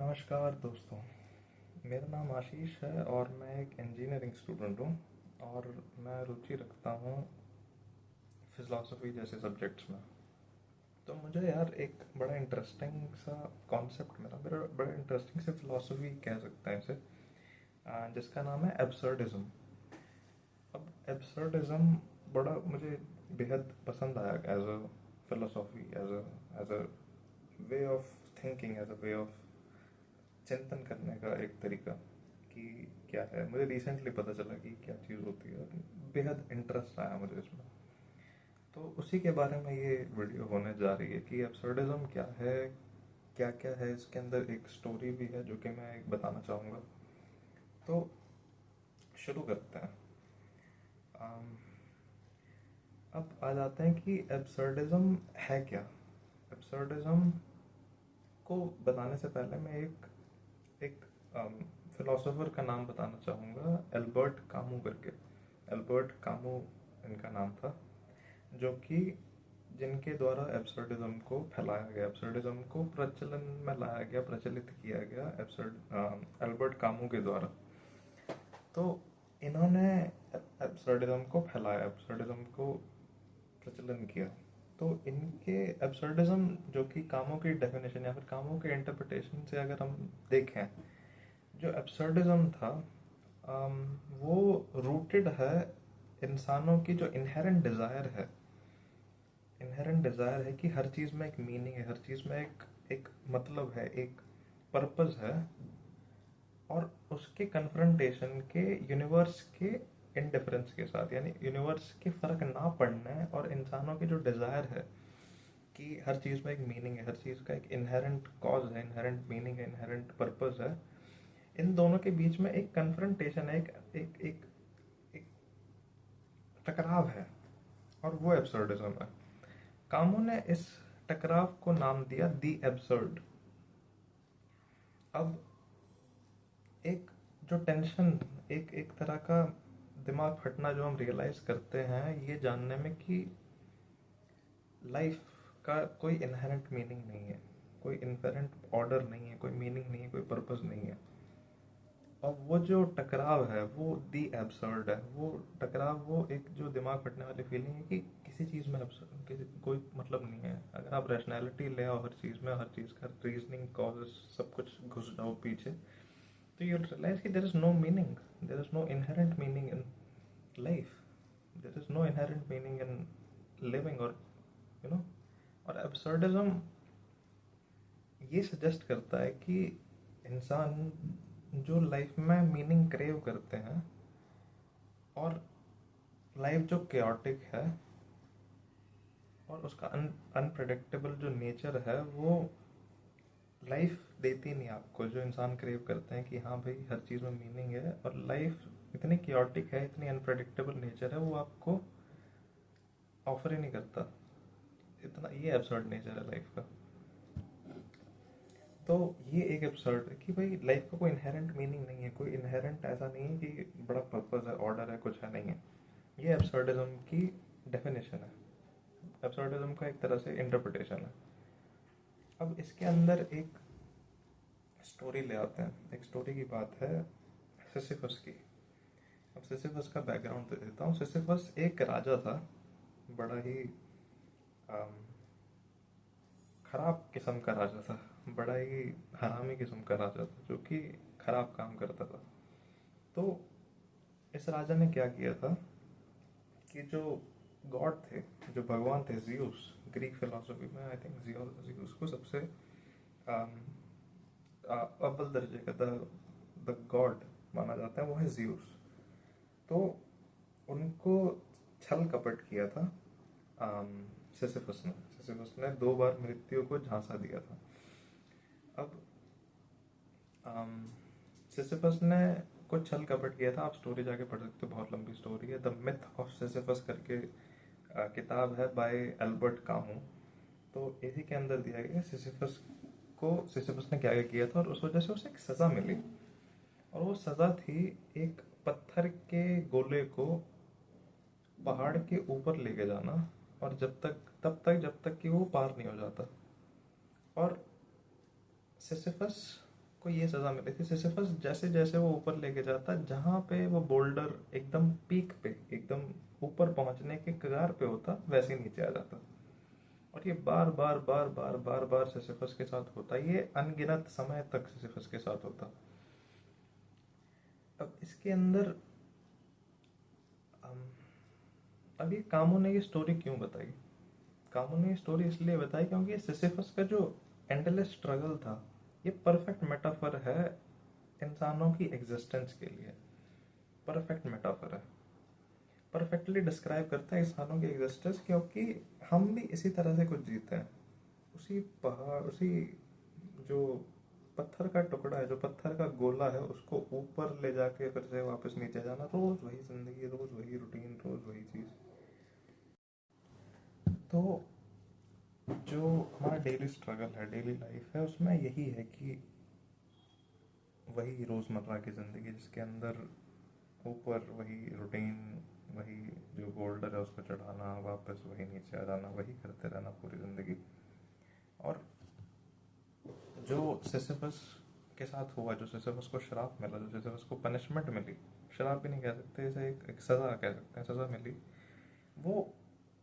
नमस्कार दोस्तों। मेरा नाम आशीष है और मैं एक इंजीनियरिंग स्टूडेंट हूँ और मैं रुचि रखता हूँ फिज़लॉसफी जैसे सब्जेक्ट्स में। तो मुझे यार एक बड़ा इंटरेस्टिंग सा कॉन्सेप्ट मिला, मेरा बड़ा इंटरेस्टिंग से फिलॉसफी कह सकते हैं इसे, जिसका नाम है एब्सर्डिज्म। अब एब्सर्डिज्म बड़ा मुझे बेहद पसंद आया as a philosophy, as a way of thinking, as a way of चिंतन करने का एक तरीका कि क्या है। मुझे रिसेंटली पता चला कि क्या चीज़ होती है और बेहद इंटरेस्ट आया मुझे इसमें। तो उसी के बारे में ये वीडियो होने जा रही है कि एब्सर्डिज्म क्या है, क्या क्या है इसके अंदर। एक स्टोरी भी है जो कि मैं एक बताना चाहूँगा। तो शुरू करते हैं। अम, अब आ जाते हैं कि एब्सर्डिज्म है क्या। एब्सर्डिज्म को बताने से पहले मैं एक फिलोसोफर का नाम बताना चाहूँगा, एल्बर्ट कामू करके। एल्बर्ट कामू इनका नाम था, जो कि जिनके द्वारा एब्सर्डिज्म को फैलाया गया, एब्सर्डिज्म को प्रचलन में लाया गया, प्रचलित किया गया एल्बर्ट कामू के द्वारा। तो इन्होंने एब्सर्डिज्म को फैलाया, एब्सर्डिज्म को प्रचलन किया। तो इनके एब्सर्डिज्म, जो कि कामों की डेफिनेशन या फिर कामों के इंटरप्रिटेशन से अगर हम देखें, जो एब्सर्डिज्म था वो रूटेड है इंसानों की जो इनहेरेंट डिज़ायर है कि हर चीज़ में एक मीनिंग है, हर चीज़ में एक एक मतलब है, एक पर्पस है। और उसके कन्फ्रंटेशन के यूनिवर्स के इनडिफरेंस के साथ, यानी यूनिवर्स के फ़र्क ना पड़ने और इंसानों की जो डिज़ायर है कि हर चीज़ में एक मीनिंग है, हर चीज़ का एक इनहेरेंट कॉज है, इनहेरेंट मीनिंग है, इनहेरेंट पर्पस है। इन दोनों के बीच में एक कन्फ्रंटेशन है, एक एक एक एक टकराव है, और वो एब्सर्डिज्म है। कामू ने इस टकराव को नाम दिया दी एब्सर्ड। अब एक जो टेंशन, एक एक तरह का दिमाग फटना जो हम रियलाइज करते हैं ये जानने में कि लाइफ का कोई इनहेरेंट मीनिंग नहीं है, कोई इनहेरेंट ऑर्डर नहीं है, कोई मीनिंग नहीं है, कोई पर्पस नहीं है। और वो जो टकराव है वो दी एब्सर्ड है। वो टकराव, वो एक जो दिमाग फटने वाली फीलिंग है कि किसी चीज़ में किसी कोई मतलब नहीं है। अगर आप रैशनैलिटी ले आओ हर चीज़ में, हर चीज़ का रीजनिंग कॉजेस सब कुछ घुस जाओ पीछे, तो यू रियलाइज कि there is no meaning, there is no inherent meaning in life, there is no inherent meaning in living, और यू नो। और एब्सर्डिज्म ये सजेस्ट करता है कि इंसान जो लाइफ में मीनिंग क्रेव करते हैं, और लाइफ जो केओटिक है और उसका अनप्रेडिक्टेबल जो नेचर है, वो लाइफ देती नहीं आपको। जो इंसान क्रेव करते हैं कि हाँ भाई हर चीज़ में मीनिंग है, और लाइफ इतनी केओटिक है, इतनी अनप्रेडिक्टेबल नेचर है, वो आपको ऑफर ही नहीं करता। इतना ये एब्सर्ड नेचर है लाइफ का। तो ये एक एब्सर्ड है कि भाई लाइफ का कोई इनहेरेंट मीनिंग नहीं है, कोई इनहेरेंट ऐसा नहीं है कि बड़ा पर्पस है, ऑर्डर है, कुछ है, नहीं है। ये एब्सर्डिज्म की डेफिनेशन है, एब्सर्डिज्म का एक तरह से इंटरप्रिटेशन है। अब इसके अंदर एक स्टोरी ले आते हैं। एक स्टोरी की बात है सिसिफस की। अब सिसिफस का बैकग्राउंड दे देता हूँ। सिसिफस एक राजा था, बड़ा ही अम, खराब किस्म का राजा था, बड़ा ही हरामी किस्म का राजा था, जो कि खराब काम करता था। तो इस राजा ने क्या किया था कि जो गॉड थे, जो भगवान थे, जियूस, ग्रीक फिलोसफी में आई थिंक जियूस को सबसे अम, अव्वल दर्जे का द गॉड माना जाता है, वो है जियूस। तो उनको छल कपट किया था सिसिफस ने 2 बार मृत्यु को झांसा दिया था। अब सिसिफस ने कुछ छल कपट किया था, आप स्टोरी जाके पढ़ सकते हो, बहुत लंबी स्टोरी है। द मिथ ऑफ सिसिफस करके किताब है बाय एल्बर्ट कामू। तो इसी के अंदर दिया गया सिसिफस ने क्या क्या किया था, और उस वजह से उसे एक सज़ा मिली। और वो सज़ा थी एक पत्थर के गोले को पहाड़ के ऊपर लेके जाना, और तब तक जब तक कि वो पार नहीं हो जाता। और सिसिफस को ये सजा मिली थी। सिसिफस जैसे जैसे वो ऊपर लेके जाता, जहाँ पे वो बोल्डर एकदम पीक पे, एकदम ऊपर पहुंचने के कगार पे होता, वैसे ही नीचे आ जाता। और ये बार बार बार बार बार बार सिसिफस के साथ होता, ये अनगिनत समय तक सिसिफस के साथ होता। अब इसके अंदर अम, अब ये कामू ने ये स्टोरी क्यों बताई? कामू ने ये स्टोरी इसलिए बताई क्योंकि ये सिसिफस का जो एंडलेस स्ट्रगल था, ये परफेक्ट मेटाफर है इंसानों की एग्जिस्टेंस के लिए। परफेक्ट मेटाफर है, परफेक्टली डिस्क्राइब करता है इंसानों की एग्जिस्टेंस, क्योंकि हम भी इसी तरह से कुछ जीते हैं। उसी पहाड़, उसी जो पत्थर का टुकड़ा है, जो पत्थर का गोला है, उसको ऊपर ले जाके फिर से वापस नीचे जाना, रोज वही जिंदगी, रोज वही रूटीन, रोज वही चीज। तो जो हमारा डेली स्ट्रगल है, डेली लाइफ है, उसमें यही है कि वही रोज़मर्रा की ज़िंदगी जिसके अंदर ऊपर वही रूटीन, वही जो बोल्डर है उसको चढ़ाना, वापस वही नीचे आ जाना, वही करते रहना पूरी ज़िंदगी। और जो सिसिफस के साथ हुआ, जो सिसिफस को श्राप मिला, जो सिसिफस को पनिशमेंट मिली, श्राप भी नहीं कह सकते इसे, एक सज़ा कह सकते हैं, सज़ा मिली, वो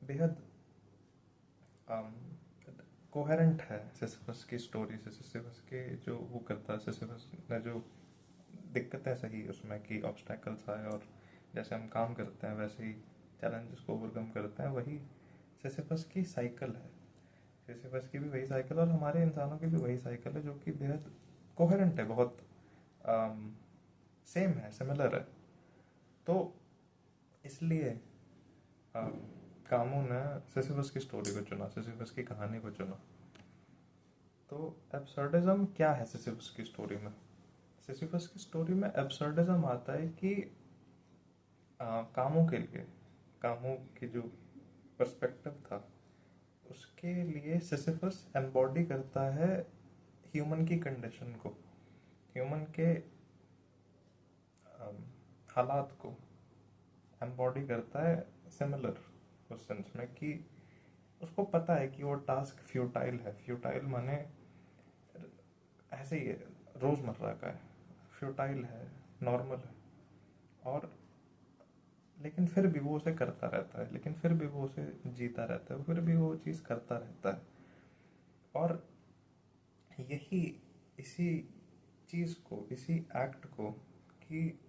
बेहद कोहेरेंट है सिसिफस की स्टोरी से। सिसिफस के जो वो करता है, सिसिफस ने जो दिक्कतें सही उसमें कि ऑब्स्टैकल्स आए, और जैसे हम काम करते हैं वैसे ही चैलेंजेस को ओवरकम करते हैं, वही सिसिफस की साइकिल है। सिसिफस की भी वही साइकिल, और हमारे इंसानों की भी वही साइकिल है, जो कि बेहद कोहेरेंट है, बहुत सेम है, सिमिलर है। तो इसलिए कामू ने सिसिफस की स्टोरी को चुना, सिसिफस की कहानी को चुना। तो एब्सर्डिज्म क्या है सिसिफस की स्टोरी में? सिसिफस की स्टोरी में एब्सर्डिज्म आता है कि कामों के लिए, कामों की जो पर्सपेक्टिव था, उसके लिए सिसिफस एम्बॉडी करता है ह्यूमन की कंडीशन को, ह्यूमन के हालात को एम्बॉडी करता है, सिमिलर उस सेंस में कि उसको पता है कि वो टास्क फ्यूटाइल है। फ्यूटाइल माने ऐसे ही है, रोज़मर्रा का है, फ्यूटाइल है, नॉर्मल है, और लेकिन फिर भी वो उसे करता रहता है, लेकिन फिर भी वो उसे जीता रहता है, फिर भी वो चीज़ करता रहता है। और यही, इसी चीज़ को, इसी एक्ट को, कि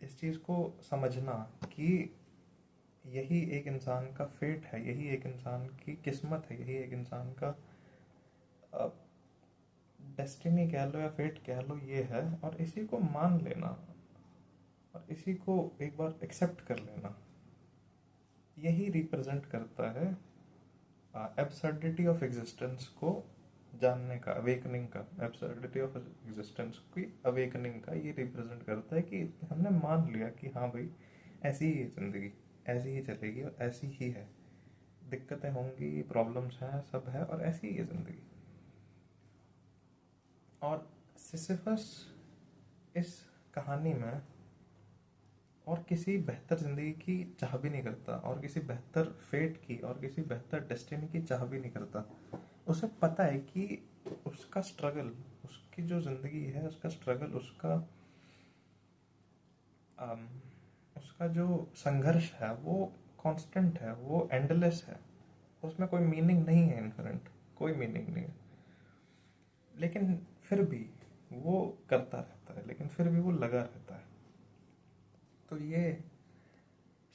इस चीज़ को समझना कि यही एक इंसान का फेट है, यही एक इंसान की किस्मत है, यही एक इंसान का डेस्टिनी कह लो या फेट कह लो, ये है, और इसी को मान लेना और इसी को एक बार एक्सेप्ट कर लेना, यही रिप्रेजेंट करता है एब्सर्डिटी ऑफ एग्जिस्टेंस को जानने का, अवेकनिंग का। एब्सर्डिटी ऑफ एग्जिस्टेंस की अवेकनिंग का ये रिप्रेजेंट करता है कि हमने मान लिया कि हाँ भाई, ऐसी ही है ज़िंदगी, ऐसी ही चलेगी और ऐसी ही है, दिक्कतें होंगी, प्रॉब्लम्स हैं, सब है, और ऐसी ही है ज़िंदगी। और सिसिफस इस कहानी में और किसी बेहतर ज़िंदगी की चाह भी नहीं करता, और किसी बेहतर फेट की और किसी बेहतर डेस्टिनी की चाह भी नहीं करता। उसे पता है कि उसका स्ट्रगल, उसकी जो ज़िंदगी है, उसका स्ट्रगल, अम, उसका जो संघर्ष है, वो कांस्टेंट है, वो एंडलेस है, उसमें कोई मीनिंग नहीं है, इनहेरेंट कोई मीनिंग नहीं है। लेकिन फिर भी वो करता रहता है, लेकिन फिर भी वो लगा रहता है। तो ये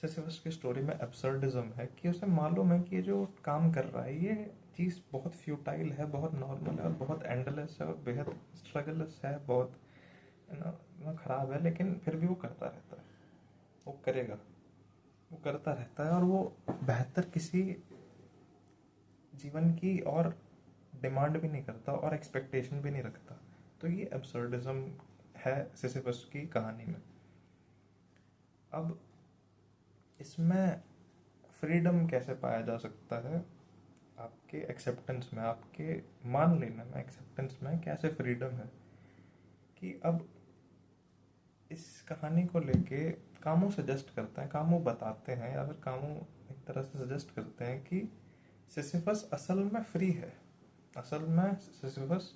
सिसिफस की स्टोरी में एब्सर्डिज्म है कि उसे मालूम है कि ये जो काम कर रहा है, ये चीज़ बहुत फ्यूटाइल है, बहुत नॉर्मल है, और बहुत एंडलेस है, और बेहद स्ट्रगलस है, बहुत ख़राब है, लेकिन फिर भी वो करता रहता है, वो करेगा, वो करता रहता है, और वो बेहतर किसी जीवन की और डिमांड भी नहीं करता, और एक्सपेक्टेशन भी नहीं रखता। तो ये एब्सर्डिज्म है सिसिफस की कहानी में। अब इसमें फ्रीडम कैसे पाया जा सकता है? आपके एक्सेप्टेंस में, आपके मान लेने में, एक्सेप्टेंस में कैसे फ्रीडम है? कि अब इस कहानी को लेके कामू सजेस्ट करते हैं, कामू बताते हैं, या फिर कामू एक तरह से सजेस्ट करते हैं कि सिसिफस असल में फ्री है। असल में सिसिफस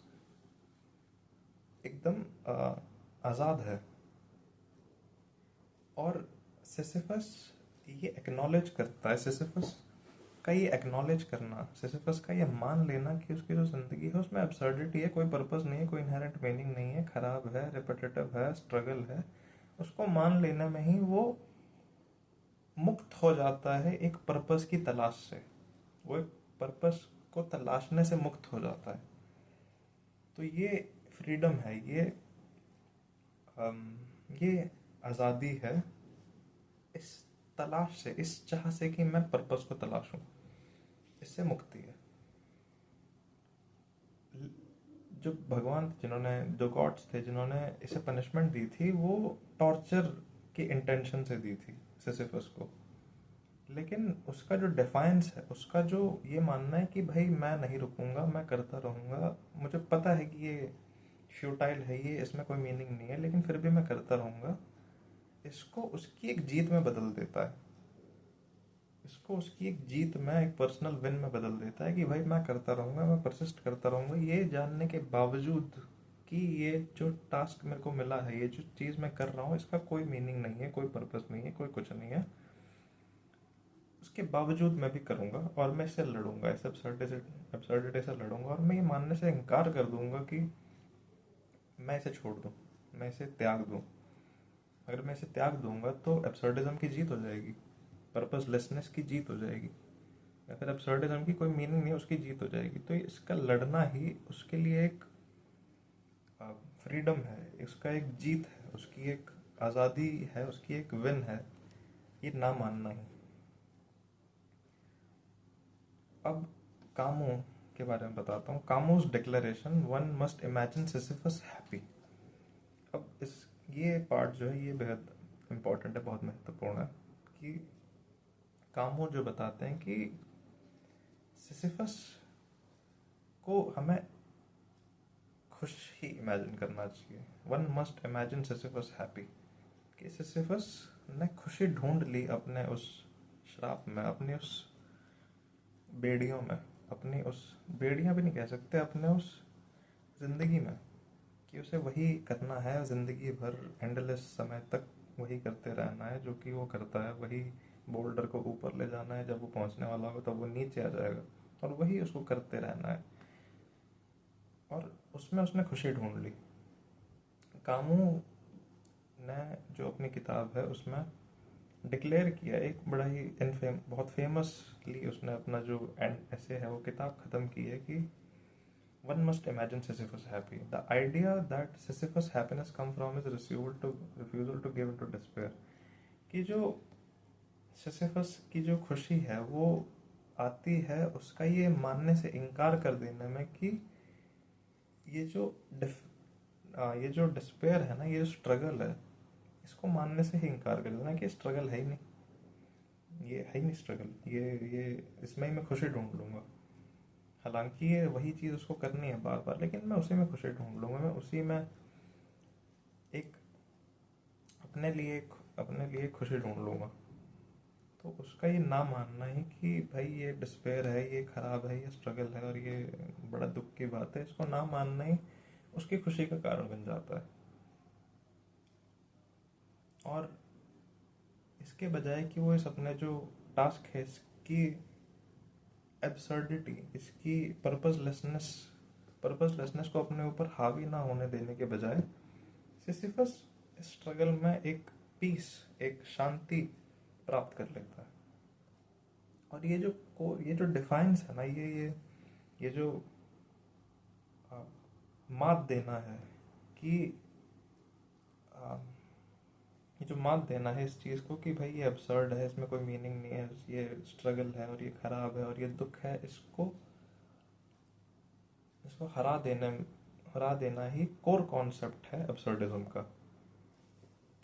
एकदम आज़ाद है। और सिसिफस ये एक्नॉलेज करता है, सिसिफस का ये एक्नॉलेज करना, सिसिफस का ये मान लेना कि उसकी जो ज़िंदगी है उसमें एब्सर्डिटी है, कोई पर्पस नहीं है, कोई इनहेरेंट मीनिंग नहीं है, खराब है, रिपीटेटिव है, स्ट्रगल है, उसको मान लेने में ही वो मुक्त हो जाता है एक पर्पस की तलाश से। वो एक पर्पस को तलाशने से मुक्त हो जाता है। तो ये फ्रीडम है, ये आज़ादी है इस तलाश से, इस चाह से कि मैं पर्पस को तलाशूं, इससे मुक्ति है। जो भगवान थे, जिन्होंने, जो गॉड्स थे जिन्होंने इसे पनिशमेंट दी थी, वो टॉर्चर की इंटेंशन से दी थी सिसिफस को। लेकिन उसका जो डिफाइंस है, उसका जो ये मानना है कि भाई मैं नहीं रुकूंगा, मैं करता रहूंगा, मुझे पता है कि ये फ्यूटाइल है, ये इसमें कोई मीनिंग नहीं है, लेकिन फिर भी मैं करता रहूंगा, इसको उसकी एक जीत में बदल देता है। इसको उसकी एक जीत में, एक पर्सनल विन में बदल देता है कि भाई मैं करता रहूंगा, मैं परसिस्ट करता रहूंगा, ये जानने के बावजूद कि ये जो टास्क मेरे को मिला है, ये जो चीज़ मैं कर रहा हूँ, इसका कोई मीनिंग नहीं है, कोई पर्पस नहीं है, कोई कुछ नहीं है, उसके बावजूद मैं भी करूंगा और मैं इससे लड़ूंगा, इस एब्सर्डिटी से लड़ूंगा, और मैं ये मानने से इनकार कर दूंगा कि मैं इसे छोड़ दूं, मैं इसे त्याग दूं। अगर मैं इसे त्याग दूंगा तो एब्सर्डिज्म की जीत हो जाएगी, पर्पसलेसनेस की जीत हो जाएगी, या फिर एब्सर्डिज्म की कोई मीनिंग नहीं, उसकी जीत हो जाएगी। तो इसका लड़ना ही उसके लिए एक फ्रीडम है, इसका एक जीत है, उसकी एक आज़ादी है, उसकी एक विन है, ये ना मानना ही। अब कामू के बारे में बताता हूँ। Camus' declaration, one must imagine Sisyphus happy. अब इस ये पार्ट जो है ये बेहद इम्पोर्टेंट है, बहुत महत्वपूर्ण है, कि कामू जो बताते हैं कि सिसिफस को हमें खुश ही इमेजिन करना चाहिए। One must imagine Sisyphus happy, कि सिसिफस ने खुशी ढूंढ ली अपने उस श्राप में, अपनी उस बेड़ियों में, अपनी उस, बेड़ियां भी नहीं कह सकते, अपने उस जिंदगी में, कि उसे वही करना है जिंदगी भर, एंडलेस समय तक वही करते रहना है जो कि वो करता है। वही बोल्डर को ऊपर ले जाना है, जब वो पहुंचने वाला हो तब वो नीचे आ जाएगा, और वही उसको करते रहना है। और उसमें उसने खुशी ढूंढ ली। कामू ने जो अपनी किताब है उसमें डिक्लेयर किया, एक बड़ा ही बहुत फेमसली उसने अपना जो एंड ऐसे है वो किताब ख़त्म की है, कि one must imagine Sisyphus happy. The idea that Sisyphus' happiness come from his refusal to give into despair. कि जो सिसिफस की जो खुशी है वो आती है उसका ये मानने से इनकार कर देने में कि ये जो ये जो डिस्पेयर है ना, ये जो स्ट्रगल है, इसको मानने से ही इनकार कर देना कि स्ट्रगल है ही नहीं, ये है ही नहीं स्ट्रगल, ये इसमें ही मैं खुशी ढूंढ लूंगा। हालांकि ये वही चीज़ उसको करनी है बार बार, लेकिन मैं उसी में खुशी ढूंढ लूंगा, मैं उसी में एक अपने लिए खुशी ढूंढ लूंगा। तो उसका ये ना मानना ही कि भाई ये डिस्पेयर है, ये खराब है, ये स्ट्रगल है और ये बड़ा दुख की बात है, इसको ना मानना ही उसकी खुशी का कारण बन जाता है। और इसके बजाय कि वो इस अपने जो टास्क है, इसकी एब्सर्डिटी, इसकी पर्पसलेसनेस को अपने ऊपर हावी ना होने देने के बजाय सिसिफस स्ट्रगल में एक पीस, एक शांति प्राप्त कर लेता है। और ये जो डिफाइंस है ना, ये जो आ, मात देना है कि आ, ये जो मात देना है इस चीज़ को कि भाई ये अब्सर्ड है, इसमें कोई मीनिंग नहीं है, ये स्ट्रगल है और ये खराब है और ये दुख है, इसको इसको हरा देना ही कोर कॉन्सेप्ट है अब्सर्डिज्म का।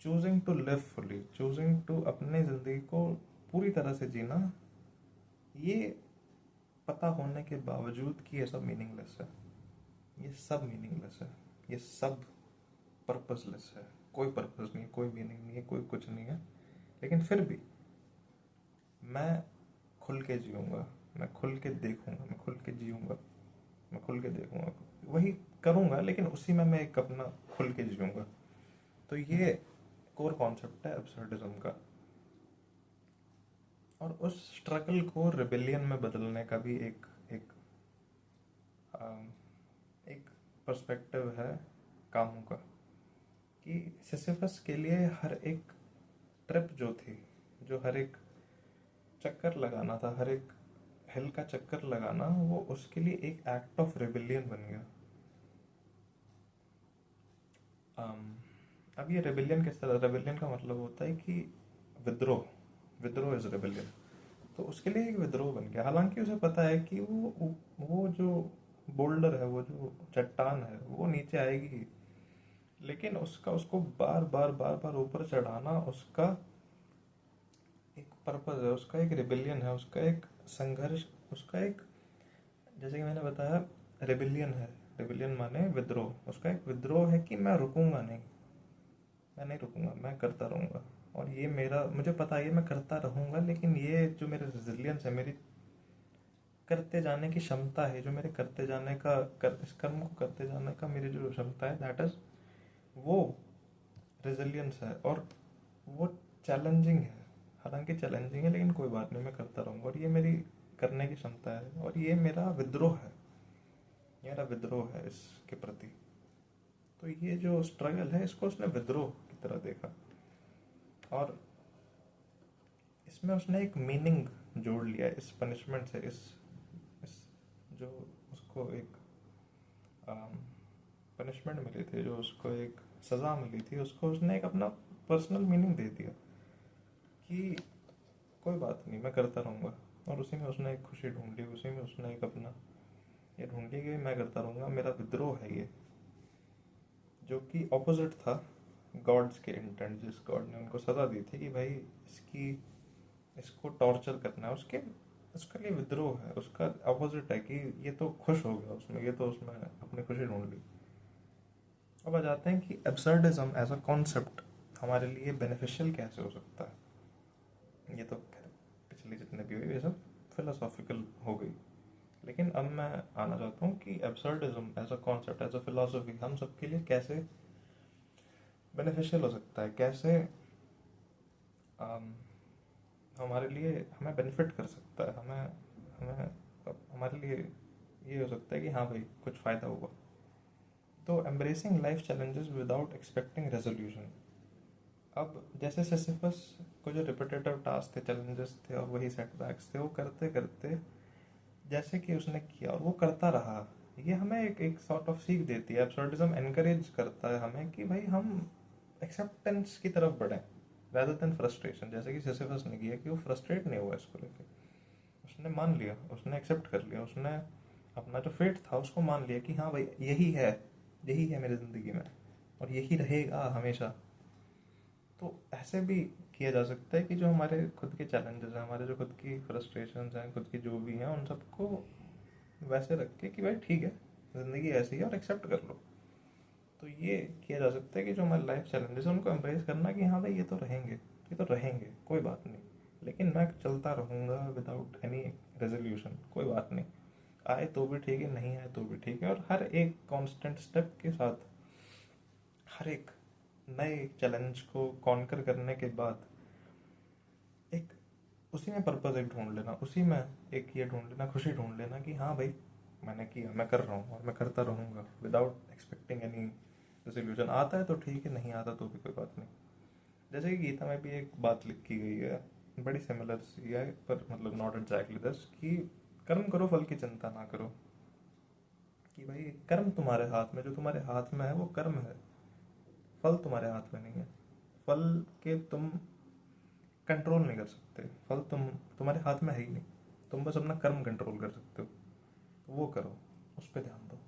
Choosing to live fully, choosing to अपने ज़िंदगी को पूरी तरह से जीना, ये पता होने के बावजूद कि ये सब मीनिंगलेस है, ये सब मीनिंगलेस है, ये सब पर्पसलेस है, कोई पर्पस नहीं, कोई मीनिंग नहीं है, कोई कुछ नहीं है, लेकिन फिर भी मैं खुल के जीऊँगा, मैं खुल के देखूँगा, मैं खुल के जीऊँगा, मैं खुल के देखूँगा। वही करूँगा, लेकिन उसी में मैं एक अपना खुल के जीऊँगा। तो ये कोर कॉन्सेप्ट है एब्सर्डिज्म का। और उस स्ट्रगल को रिबेलियन में बदलने का भी एक अम, एक पर्सपेक्टिव है कामों का, कि सिसिफस के लिए हर एक ट्रिप जो थी, जो हर एक चक्कर लगाना था, हर एक हिल का चक्कर लगाना, वो उसके लिए एक एक्ट ऑफ रिबेलियन बन गया। अब ये रेबेलियन किस तरह, रेबेलियन का मतलब होता है कि विद्रोह, विद्रोह इज रेबेलियन। तो उसके लिए एक विद्रोह बन गया, हालांकि उसे पता है कि वो जो बोल्डर है, वो जो चट्टान है, वो नीचे आएगी ही, लेकिन उसका उसको बार बार बार बार ऊपर चढ़ाना उसका एक पर्पज है, उसका एक रिबेलियन है, उसका एक संघर्ष, उसका एक, जैसे कि मैंने बताया रेबेलियन है, रेबेलियन माने विद्रोह, उसका एक विद्रोह है कि मैं रुकूंगा नहीं, मैं नहीं रुकूंगा, मैं करता रहूंगा। और ये मेरा, मुझे पता है ये मैं करता रहूंगा, लेकिन ये जो मेरा रेजिलियंस है, मेरी करते जाने की क्षमता है, जो मेरे करते जाने का इस कर्म को करते जाने का मेरी जो क्षमता है, दैट इज वो रेजिलियंस है। और वो चैलेंजिंग है, हालांकि चैलेंजिंग है, लेकिन कोई बात नहीं, मैं करता रहूंगा। और ये मेरी करने की क्षमता है, और ये मेरा विद्रोह है, ये मेरा विद्रोह है इसके प्रति। तो ये जो स्ट्रगल है, इसको उसने विद्रोह की तरह देखा, और इसमें उसने एक मीनिंग जोड़ लिया इस पनिशमेंट से, इस जो उसको एक पनिशमेंट मिली थी, जो उसको एक सज़ा मिली थी, उसको उसने एक अपना पर्सनल मीनिंग दे दिया कि कोई बात नहीं, मैं करता रहूँगा। और उसी में उसने एक खुशी ढूंढ ली, उसी में उसने एक अपना ये ढूंढ ली कि मैं करता रहूँगा, मेरा विद्रोह है ये, जो कि ऑपोजिट था गॉड्स के इंटेंट, जिस गॉड ने उनको सज़ा दी थी कि भाई इसकी, इसको टॉर्चर करना है, उसके उसके लिए विद्रोह है, उसका अपोजिट है कि ये तो खुश हो गया उसमें, ये तो उसमें अपनी खुशी ढूंढ ली। अब आ जाते हैं कि एब्सर्डिज्म एज अ कॉन्सेप्ट हमारे लिए बेनिफिशियल कैसे हो सकता है। ये तो खैर पिछले जितने भी हुए ये सब फिलोसॉफिकल हो गई, लेकिन अब मैं आना चाहता हूँ कि absurdism as a concept, as a philosophy हम सबके लिए कैसे बेनिफिशियल हो सकता है, कैसे um, हमारे लिए हमें बेनिफिट कर सकता है, हमें हमें हमारे लिए ये हो सकता है कि हाँ भाई कुछ फ़ायदा हुआ। तो embracing life challenges without expecting resolution. अब जैसे सिसिफस को जो रिपीटेटिव टास्क थे, चैलेंजेस थे, और वही सेटबैक्स थे, वो करते करते जैसे कि उसने किया और वो करता रहा, ये हमें एक सॉर्ट ऑफ सीख देती है। एब्सर्डिज्म एनकरेज करता है हमें कि भाई हम एक्सेप्टेंस की तरफ बढ़ें rather देन फ्रस्ट्रेशन, जैसे कि सिसिफस ने किया कि वो फ्रस्ट्रेट नहीं हुआ इसको लेके, उसने मान लिया, उसने एक्सेप्ट कर लिया, उसने अपना जो फेट था उसको मान लिया कि हाँ भाई यही है, यही है मेरी ज़िंदगी में, और यही रहेगा हमेशा। तो ऐसे भी किया जा सकता है कि जो हमारे खुद के चैलेंजेस हैं, हमारे जो खुद की फ्रस्ट्रेशन हैं, खुद की जो भी हैं, उन सबको वैसे रख के कि भाई ठीक है, ज़िंदगी ऐसी है और एक्सेप्ट कर लो। तो ये किया जा सकता है कि जो हमारे लाइफ चैलेंजेस हैं उनको एम्ब्रेस करना कि हाँ भाई ये तो रहेंगे, ये तो रहेंगे, कोई बात नहीं, लेकिन मैं चलता रहूँगा विदाउट एनी रेजोल्यूशन, कोई बात नहीं, आए तो भी ठीक है, नहीं आए तो भी ठीक है। और हर एक कांस्टेंट स्टेप के साथ, हर एक नए चैलेंज को कॉन्कर करने के बाद एक उसी में पर्पज एक ढूंढ लेना, उसी में एक ये ढूंढ लेना, खुशी ढूंढ लेना कि हाँ भाई मैंने किया, मैं कर रहा हूँ और मैं करता रहूँगा विदाउट एक्सपेक्टिंग एनी रेजोल्यूशन। आता है तो ठीक है, नहीं आता तो भी कोई बात नहीं। जैसे कि गीता में भी एक बात लिखी गई है, बड़ी सिमिलर सी है, पर मतलब नॉट एग्जैक्टली दिस, कि कर्म करो फल की चिंता ना करो। कि भाई कर्म तुम्हारे हाथ में, जो तुम्हारे हाथ में है वो कर्म है, फल तुम्हारे हाथ में नहीं है। फल के तुम कंट्रोल नहीं कर सकते, फल तुम्हारे हाथ में है ही नहीं, तुम बस अपना कर्म कंट्रोल कर सकते हो। तो वो करो, उस पर ध्यान दो,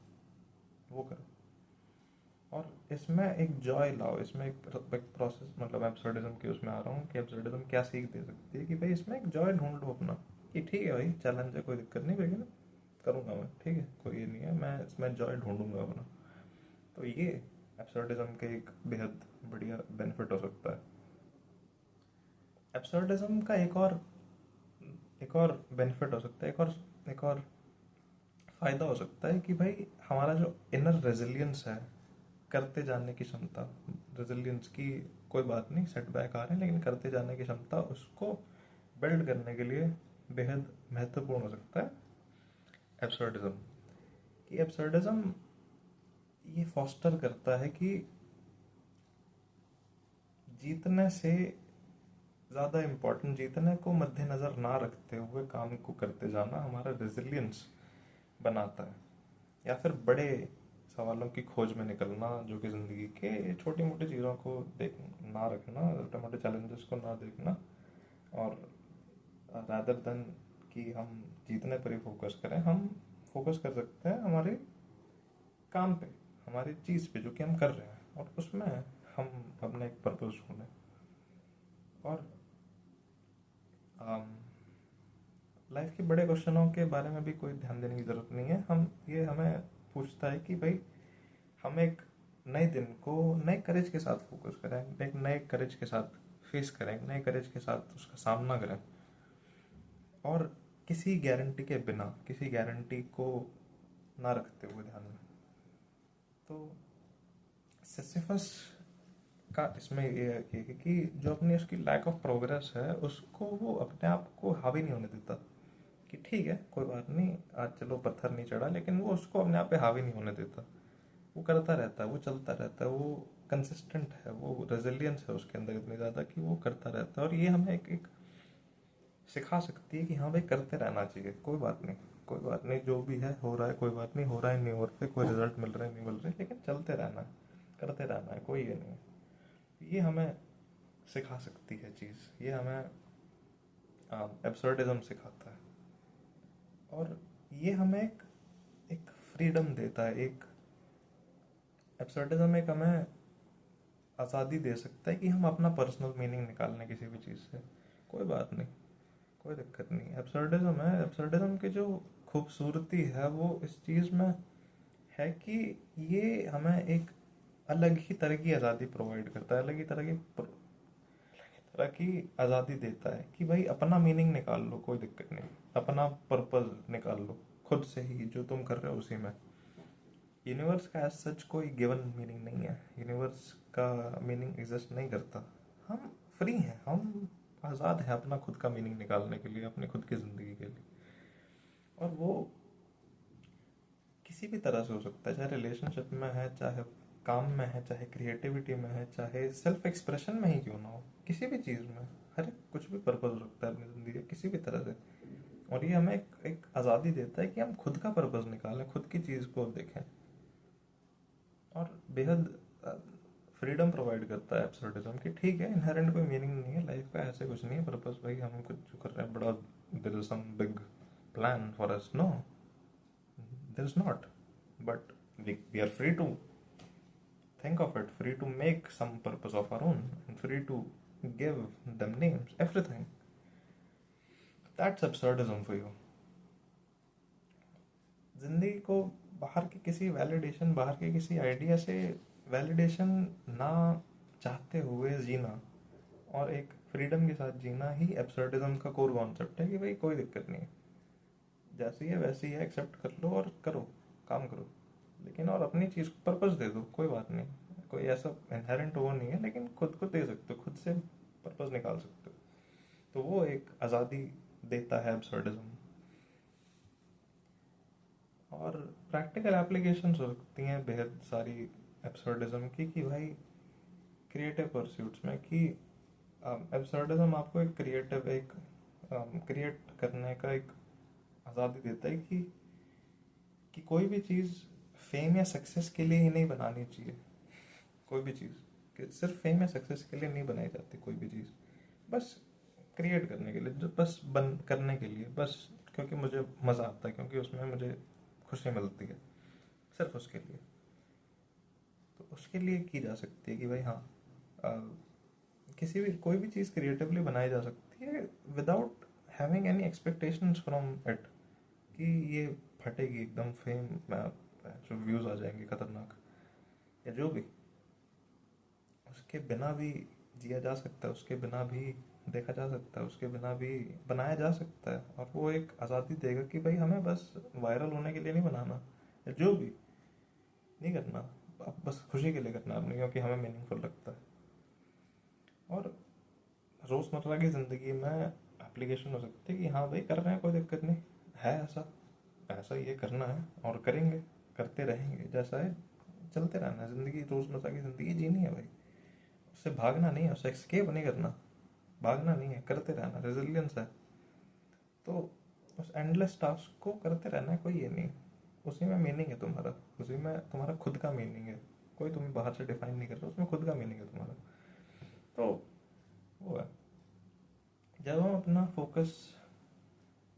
वो करो। और इसमें एक जॉय लाओ, इसमें एक प्रोसेस, मतलब एब्सर्डिज्म की उसमें आ रहा हूँ कि एब्सर्डिज्म क्या सीख दे सकती है कि भाई इसमें एक जॉय ढूंढ लो अपना, कि ठीक है भाई चैलेंज है, कोई दिक्कत नहीं, लेकिन करूँगा मैं, ठीक है, कोई ये नहीं है, मैं इसमें जॉय ढूंढूंगा अपना। तो ये एब्सर्डिज्म के एक बेहद बढ़िया बेनिफिट हो सकता है। एब्सर्डिज्म का एक और बेनिफिट हो सकता है, एक और फ़ायदा हो सकता है कि भाई हमारा जो इनर रेजिलियंस है, करते जाने की क्षमता, रेजिलियंस की कोई बात नहीं, सेटबैक आ रहे हैं लेकिन करते जाने की क्षमता, उसको बिल्ड करने के लिए बेहद महत्वपूर्ण हो सकता है एब्सर्डिज्म। कि एब्सर्डिज्म ये फॉस्टर करता है कि जीतने से ज़्यादा इम्पोर्टेंट, जीतने को मद्देनज़र ना रखते हुए काम को करते जाना हमारा रेजिलियंस बनाता है। या फिर बड़े सवालों की खोज में निकलना, जो कि ज़िंदगी के छोटी मोटी चीज़ों को देख ना रखना, छोटे मोटे चैलेंजेस को ना देखना, और रादर देन कि हम जीतने पर ही फोकस करें, हम फोकस कर सकते हैं हमारे काम पे, हमारी चीज़ पे जो कि हम कर रहे हैं, और उसमें हम अपना एक पर्पस ढूंढें। और लाइफ के बड़े क्वेश्चनों के बारे में भी कोई ध्यान देने की ज़रूरत नहीं है। ये हमें पूछता है कि भाई हम एक नए दिन को नए करेज के साथ फोकस करें, एक नए करेज के साथ फेस करें, नए करेज के साथ उसका सामना करें, और किसी गारंटी के बिना, किसी गारंटी को ना रखते हुए ध्यान में। तो सिसिफस का इसमें ये है कि जो अपनी उसकी लैक ऑफ प्रोग्रेस है उसको वो अपने आप को हावी नहीं होने देता, कि ठीक है कोई बात नहीं, आज चलो पत्थर नहीं चढ़ा, लेकिन वो उसको अपने आप पे हावी नहीं होने देता। वो करता रहता है, वो चलता रहता है, वो कंसिस्टेंट है, वो रेजिलियंस है उसके अंदर इतनी ज़्यादा कि वो करता रहता है। और ये हमें एक सिखा सकती है कि हाँ भाई करते रहना चाहिए, कोई बात नहीं, कोई बात नहीं, जो भी है हो रहा है, कोई बात नहीं, हो रहा है नहीं हो रहा है, कोई रिजल्ट मिल रहा है नहीं मिल रहा है, लेकिन चलते रहना है, करते रहना है, कोई ये नहीं है। ये हमें सिखा सकती है चीज़, ये हमें एब्सर्डिज्म सिखाता है। और ये हमें एक फ्रीडम देता है, एक एब्सर्डिज्म एक हमें आज़ादी दे सकता है कि हम अपना पर्सनल मीनिंग निकाल लें किसी भी चीज़ से, कोई बात नहीं, कोई दिक्कत नहीं। एब्सर्डिज्म है, एब्सर्डिज्म की जो खूबसूरती है वो इस चीज़ में है कि ये हमें एक अलग ही तरह की आज़ादी प्रोवाइड करता है, अलग ही तरह की आज़ादी देता है कि भाई अपना मीनिंग निकाल लो, कोई दिक्कत नहीं, अपना पर्पस निकाल लो खुद से ही, जो तुम कर रहे हो उसी में। यूनिवर्स का एज सच कोई गिवन मीनिंग नहीं है, यूनिवर्स का मीनिंग एग्जिस्ट नहीं करता। हम फ्री हैं, हम आज़ाद हैं अपना खुद का मीनिंग निकालने के लिए, अपनी खुद की ज़िंदगी के लिए। और वो किसी भी तरह से हो सकता है, चाहे रिलेशनशिप में है, चाहे काम में है, चाहे क्रिएटिविटी में है, चाहे सेल्फ एक्सप्रेशन में ही क्यों ना हो, किसी भी चीज़ में, हर एक कुछ भी पर्पज हो सकता है अपनी ज़िंदगी का किसी भी तरह से। और ये हमें एक आज़ादी देता है कि हम खुद का पर्पज निकालें, खुद की चीज़ को देखें, और बेहद फ्रीडम प्रोवाइड करता है एब्सर्डिज्म की। ठीक है, इनहेरेंट कोई मीनिंग नहीं है लाइफ का, ऐसे कुछ नहीं है पर्पस, भाई हम कुछ जो कर रहे हैं बड़ा, there is some big plan for us, no, there is not, but we are free to think of it, free to make some purpose of our own, and free to give them names, everything. That's absurdism for you. जिंदगी को बाहर के किसी validation, बाहर के किसी idea से validation ना चाहते हुए जीना, और एक फ्रीडम के साथ जीना ही एब्सर्डिज्म का कोर कॉन्सेप्ट है कि भाई कोई दिक्कत नहीं है, जैसी है वैसी है, एक्सेप्ट कर लो और करो, काम करो, लेकिन और अपनी चीज़ को पर्पस दे दो, कोई बात नहीं, कोई ऐसा इनहेरेंट वो नहीं है, लेकिन खुद को दे सकते हो, खुद से पर्पस निकाल सकते हो। तो वो एक आज़ादी देता है एब्सर्डिज्म। और प्रैक्टिकल एप्लीकेशंस हो सकती हैं बेहद सारी एब्सर्डिज्म की, कि भाई क्रिएटिव परस्यूट्स में, कि एब्सर्डिज्म आपको एक क्रिएट करने का एक आज़ादी देता है कि कोई भी चीज़ फेम या सक्सेस के लिए ही नहीं बनानी चाहिए। कोई भी चीज़ कि सिर्फ फेम या सक्सेस के लिए नहीं बनाई जाती, कोई भी चीज़ बस क्रिएट करने के लिए, जो बस बन करने के लिए, बस क्योंकि मुझे मज़ा आता है, क्योंकि उसमें मुझे खुशी मिलती है, सिर्फ उसके लिए। तो उसके लिए की जा सकती है कि भाई हाँ, आ, किसी भी कोई भी चीज़ क्रिएटिवली बनाई जा सकती है without having any expectations from it, कि ये फटेगी एकदम, फेम में जो व्यूज़ आ जाएंगे खतरनाक, या जो भी, उसके बिना भी जिया जा सकता है, उसके बिना भी देखा जा सकता है, उसके बिना भी बनाया जा सकता है, और वो एक आज़ादी देगा कि भाई हमें बस वायरल होने के लिए नहीं बनाना, या जो भी नहीं करना, अब बस खुशी के लिए करना है अपने, क्योंकि हमें मीनिंगफुल लगता है। और रोज़मर्रा की ज़िंदगी में एप्लीकेशन हो सकती है कि हाँ भाई कर रहे हैं, कोई दिक्कत नहीं है, ऐसा ऐसा ये करना है और करेंगे, करते रहेंगे, जैसा है चलते रहना है। ज़िंदगी, रोज़मर्रा की ज़िंदगी जीनी है भाई, उससे भागना नहीं है, उससे एस्केप नहीं करना, भागना नहीं है, करते रहना, रेजिलियंस है। तो उस एंडलेस टास्क को करते रहना है, कोई ये नहीं, उसी में मीनिंग है तुम्हारा, उसी में तुम्हारा खुद का मीनिंग है, कोई तुम्हें बाहर से डिफाइन नहीं कर रहा, उसमें खुद का मीनिंग है तुम्हारा। तो वो है, जब हम अपना फोकस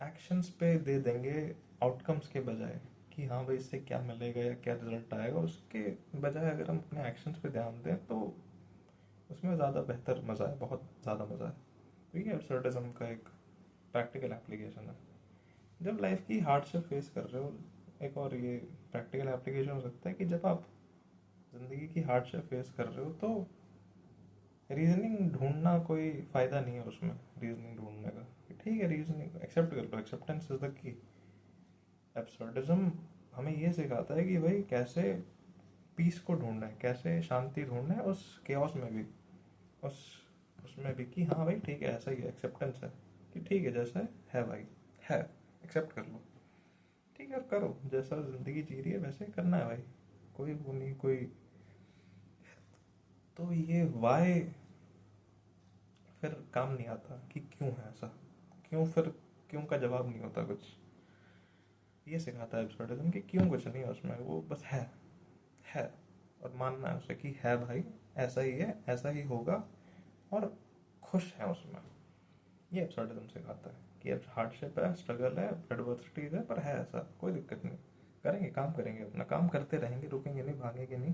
एक्शंस पे दे देंगे आउटकम्स के बजाय, कि हाँ भाई इससे क्या मिलेगा या क्या रिजल्ट आएगा, उसके बजाय अगर हम अपने एक्शंस पे ध्यान दें तो उसमें ज़्यादा बेहतर मज़ा है, बहुत ज़्यादा मज़ा है। तो ये एब्सर्डिज्म का एक प्रैक्टिकल एप्लीकेशन है। जब लाइफ की हार्डशिप फेस कर रहे हो, एक और ये प्रैक्टिकल एप्लीकेशन हो सकता है कि जब आप ज़िंदगी की हार्डशिप फेस कर रहे हो तो रीजनिंग ढूंढना कोई फ़ायदा नहीं है उसमें, रीजनिंग ढूंढने का। ठीक है, रीजनिंग एक्सेप्ट कर लो, acceptance is the key. Absurdism हमें ये सिखाता है कि भाई कैसे पीस को ढूंढना है, कैसे शांति ढूंढना है उस केओस में भी, उस उसमें भी, कि हाँ भाई ठीक है ऐसा ही है, एक्सेप्टेंस है कि ठीक है जैसा है भाई, है, एक्सेप्ट कर लो, ठीक है, और करो, जैसा ज़िंदगी जी रही है वैसे ही करना है भाई, कोई वो नहीं, कोई। तो ये वाई फिर काम नहीं आता कि क्यों है ऐसा, क्यों फिर, क्यों का जवाब नहीं होता कुछ। ये सिखाता है एब्सर्डिज्म कि क्यों कुछ नहीं है उसमें, वो बस है, और मानना है उसे कि है भाई, ऐसा ही है, ऐसा ही होगा, और खुश है उसमें। ये एब्सर्डिज्म सिखाता है कि अब हार्डशिप है, स्ट्रगल है, एडवर्सिटीज है, पर है ऐसा, कोई दिक्कत नहीं, करेंगे, काम करेंगे, अपना काम करते रहेंगे, रुकेंगे नहीं, भागेंगे नहीं,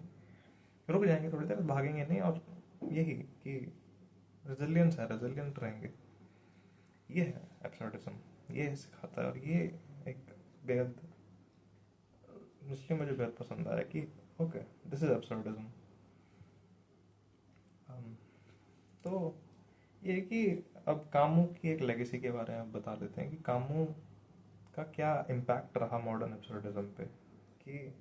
रुक जाएंगे थोड़ी देर, भागेंगे नहीं, और यही कि रेजिलियंस है, रेजिलियंट रहेंगे। ये है एब्सर्डिज्म, ये सिखाता है। और ये एक बेहद, इसलिए मुझे बेहद पसंद आया कि ओके, दिस इज एब्सर्डिज्म। तो ये कि अब कामू की एक लेगेसी के बारे में बता देते हैं कि कामू का क्या इम्पैक्ट रहा मॉडर्न एब्सर्डिज्म पे। कि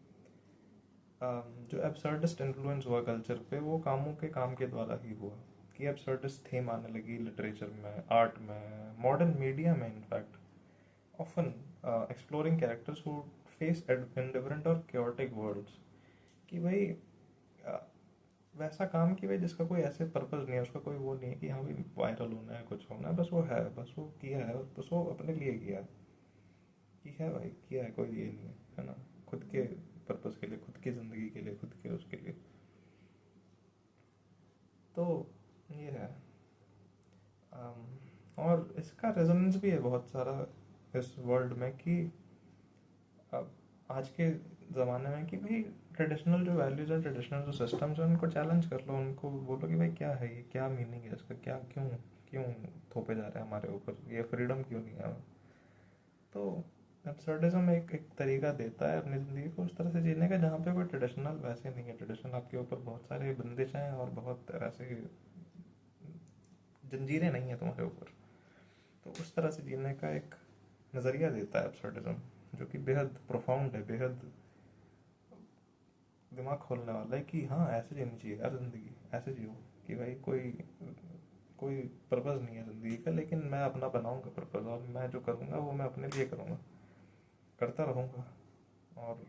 जो एब्सर्डिस्ट इन्फ्लुएंस हुआ कल्चर पे, वो कामू के काम के द्वारा ही हुआ। कि एब्सर्डिस्ट थीम आने लगी लिटरेचर में, आर्ट में, मॉडर्न मीडिया में, in fact often exploring characters who face indifferent और chaotic वर्ल्ड्स। कि भाई uh, वैसा काम कि भाई जिसका कोई ऐसे पर्पस नहीं है, उसका कोई वो नहीं है कि हाँ भाई वायरल होना है, कुछ होना है, बस वो है, बस वो किया है, बस वो अपने लिए किया है, कि है भाई किया है, कोई ये नहीं है ना, खुद के पर्पस के लिए, खुद की ज़िंदगी के लिए, खुद के उसके लिए। तो ये है। और इसका रेजोनेंस भी है बहुत सारा इस वर्ल्ड में कि अब आज के ज़माने में कि भाई ट्रेडिशनल जो वैल्यूज़ हैं, ट्रेडिशनल जो सिस्टम्स हैं, उनको चैलेंज कर लो, उनको बोलो कि भाई क्या है ये, क्या मीनिंग है इसका, क्या, क्यों क्यों थोपे जा रहे हैं हमारे ऊपर, ये फ्रीडम क्यों नहीं है हमें। तो एब्सर्डिज्म एक तरीका देता है अपनी ज़िंदगी को उस तरह से जीने का जहाँ पे कोई ट्रेडिशनल वैसे नहीं है, ट्रेडिशनल आपके ऊपर बहुत सारे बंदिश हैं और बहुत ऐसे जंजीरें नहीं है तुम्हारे ऊपर। तो उस तरह से जीने का एक नज़रिया देता है एब्सर्डिज्म, जो कि बेहद प्रोफाउंड है, बेहद दिमाग खोलने वाला है कि हाँ ऐसे जीनी चाहिए यार ज़िंदगी, ऐसे जियो कि भाई कोई कोई पर्पज़ नहीं है ज़िंदगी का, लेकिन मैं अपना बनाऊंगा पर्पज़, और मैं जो करूँगा वो मैं अपने लिए करूँगा, करता रहूँगा, और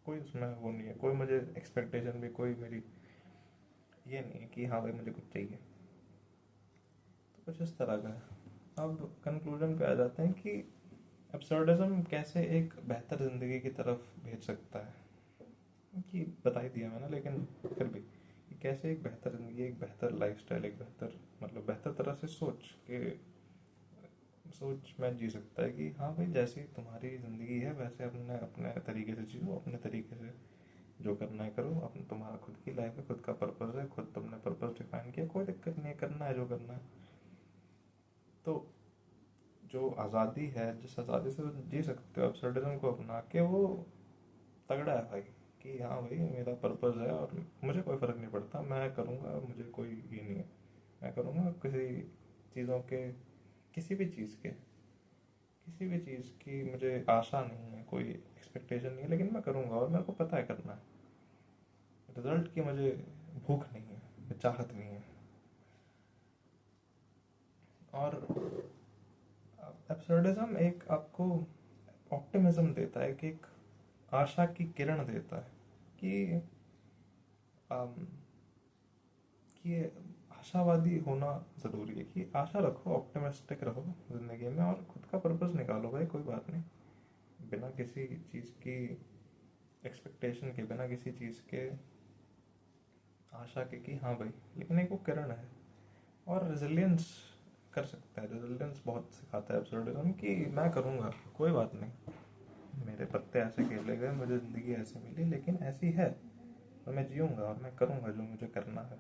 कोई उसमें वो नहीं है, कोई मुझे एक्सपेक्टेशन भी, कोई मेरी ये नहीं है कि हाँ भाई मुझे कुछ चाहिए। तो कुछ इस तरह का है। अब कंक्लूजन पे आ जाते हैं कि एब्सर्डिज्म कैसे एक बेहतर ज़िंदगी की तरफ भेज सकता है। कि बता ही दिया मैंने, लेकिन फिर भी कि कैसे एक बेहतर ज़िंदगी, एक बेहतर लाइफस्टाइल, एक बेहतर, मतलब बेहतर तरह से सोच में जी सकता है कि हाँ भाई जैसी तुम्हारी ज़िंदगी है वैसे अपने अपने तरीके से जियो, अपने तरीके से जो करना है करो, अपने, तुम्हारा खुद की लाइफ है, खुद का पर्पज़ है, खुद तुमने पर्पज़ डिफाइन किया, कोई दिक्कत नहीं है, करना है जो करना है। तो जो आज़ादी है, जिस आज़ादी से तुम जी सकते हो एब्सर्डिज्म को अपना के, वो तगड़ा है भाई। कि हाँ भाई मेरा पर्पज़ है और मुझे कोई फ़र्क नहीं पड़ता, मैं करूँगा, मुझे कोई ये नहीं है, मैं करूँगा, किसी चीज़ों के, किसी भी चीज़ की मुझे आशा नहीं है, कोई एक्सपेक्टेशन नहीं है, लेकिन मैं करूँगा और मेरे को पता है करना है। रिजल्ट की मुझे भूख नहीं है, चाहत नहीं है। और एब्सर्डिज्म एक आपको ऑप्टिमिज्म देता है, कि एक आशा की किरण देता है कि अम, कि आशावादी होना ज़रूरी है, कि आशा रखो, ऑप्टिमिस्टिक रहो ज़िंदगी में, और खुद का पर्पस निकालो भाई, कोई बात नहीं, बिना किसी चीज़ की एक्सपेक्टेशन के, बिना किसी चीज़ के आशा के, कि हाँ भाई, लेकिन एक वो किरण है। और रेजिलियंस कर सकता है, रेजिलियंस बहुत सिखाता है एब्सर्डिज्म, कि मैं करूँगा, कोई बात नहीं, मेरे पत्ते ऐसे खेले गए, मुझे ज़िंदगी ऐसे मिली, लेकिन ऐसी है, और मैं जीऊँगा और मैं करूँगा जो मुझे करना है,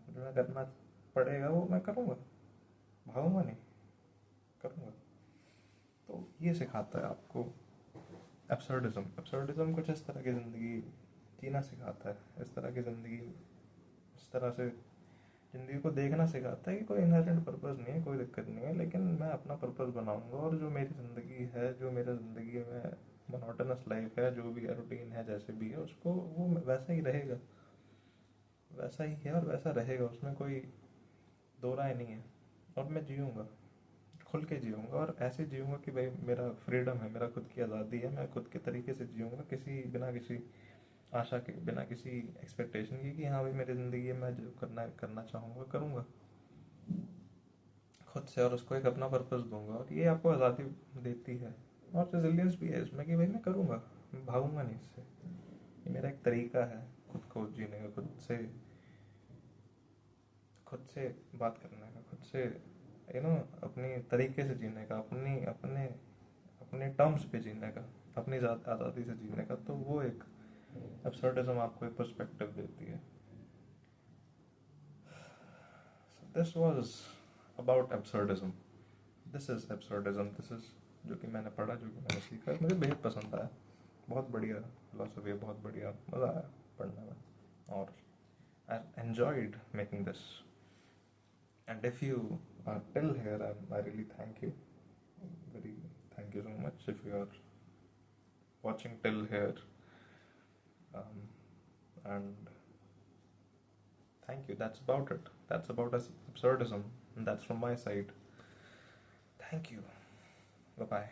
जो मैं करना पड़ेगा वो मैं करूँगा, भागूंगा नहीं, करूँगा। तो ये सिखाता है आपको एब्सर्डिज्म। एब्सर्डिज्म कुछ इस तरह की ज़िंदगी जीना सिखाता है, इस तरह की ज़िंदगी, इस तरह से ज़िंदगी को देखना सिखाता है कि कोई इनहेरेंट पर्पस नहीं है, कोई दिक्कत नहीं है, लेकिन मैं अपना पर्पस बनाऊंगा, और जो मेरी ज़िंदगी है, जो मेरे ज़िंदगी में मोनोटोनस लाइफ है, जो भी है रूटीन है, जैसे भी है, उसको वो वैसा ही रहेगा, वैसा ही है और वैसा रहेगा, उसमें कोई दो राय नहीं है। और मैं जीऊँगा, खुल के जीऊँगा, और ऐसे जीऊँगा कि भाई मेरा फ्रीडम है, मेरा खुद की आज़ादी है, मैं खुद के तरीके से जीऊँगा, किसी बिना किसी आशा के, बिना किसी एक्सपेक्टेशन की, कि हाँ भाई मेरी ज़िंदगी में जो करना करना चाहूँगा करूँगा खुद से, और उसको एक अपना पर्पस दूंगा, और ये आपको आज़ादी देती है। और रेजिलियंस भी है इसमें, कि भाई मैं करूँगा, मैं भागूंगा नहीं इससे, ये मेरा एक तरीका है खुद को जीने का, खुद से बात करने का, खुद से अपनी तरीके से जीने का, अपनी अपने अपने टर्म्स पे जीने का, अपनी आज़ादी से जीने का। तो वो एक एब्सर्डिज्म आपको एक पर्सपेक्टिव देती है। So this was about absurdism, this is absurdism, this is जो कि मैंने पढ़ा, जो कि मैंने सीखा, मुझे बेहद पसंद आया। बहुत बढ़िया फिलोसफी है, बहुत बढ़िया, मज़ा आया पढ़ने में, और I enjoyed making this. And if you are till here, I really thank you. Very thank you so much if you are watching till here. Um, and thank you. That's about it. That's about absurdism. And that's from my side. Thank you. Bye bye.